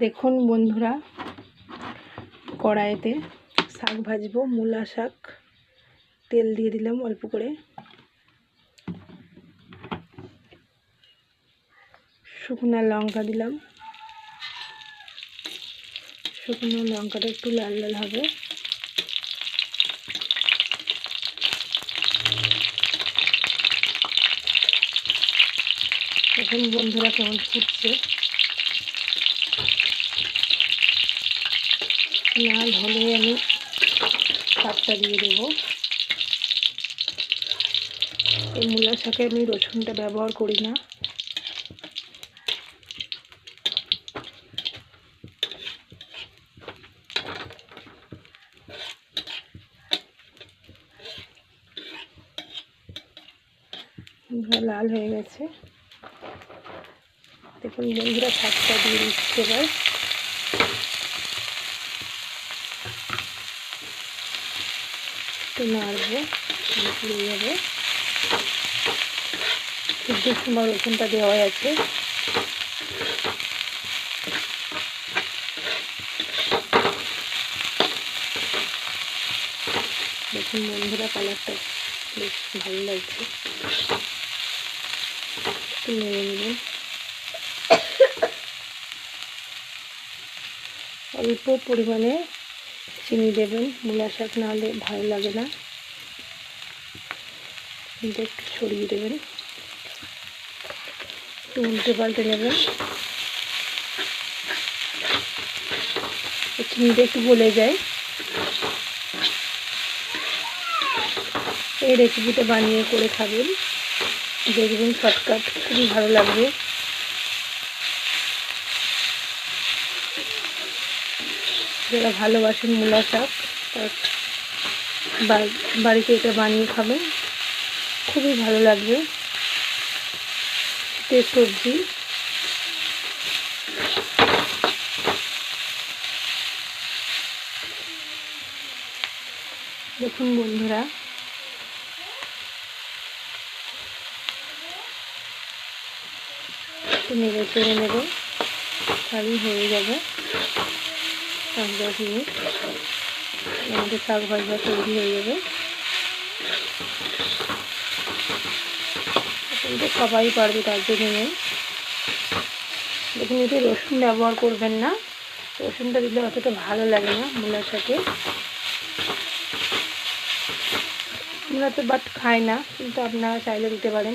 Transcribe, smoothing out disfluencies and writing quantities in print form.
দেখুন বন্ধুরা, কড়াইতে শাক ভাজবো, মূলা শাক। তেল দিয়ে দিলাম অল্প করে, শুকনো লঙ্কা দিলাম। শুকনো লঙ্কাটা একটু লাল লাল হবে। এখন বন্ধুরা কেমন ফুটছে, লাল হলে আমি শাকটা দিয়ে দেবো। এই মূলা শাকে আমি রসুনটা ব্যবহার করি না। লাল হয়ে গেছে, দেখুন বন্ধুরা, শাকটা দিয়ে দিচ্ছি। এবার একটু নাড়বো, পুড়ে যাবে। সিদ্ধর সময় রসুনটা দেওয়া আছে। দেখুন বন্ধুরা, কালারটা বেশ ভালো লাগছে। একটু নেড়ে নেবেন। অল্প পরিমাণে চিনি দেবেন, মূলা শাক না হলে ভালো লাগে না। চিনিটা একটু ছড়িয়ে দেবেন, একটু উল্টে পাল্টে নেবেন। চিনিটা একটু গলে যায়। এই রেসিপিটা বানিয়ে করে খাবেন, দেখবেন শর্টকাট, খুবই ভালো লাগবে। যারা ভালোবাসেন মূলা শাক, বাড়িতে এটা বানিয়ে খাবেন, খুবই ভালো লাগবে। শীতের সবজি। দেখুন বন্ধুরা, একটু নেড়ে চেড়ে নেবেন, তাহলেই হয়ে যাবে। 5-10 মিনিট আমাদের শাক ভাজা তৈরি হয়ে যাবে। কিন্তু সবাই পারবে তার জন্য নেই। দেখুন, এতে রসুন ব্যবহার করবেন না, রসুনটা দিলে অতটা ভালো লাগে না মূলার সাথে। আমরা তো বাট খাই না, কিন্তু আপনারা চাইলে দিতে পারেন।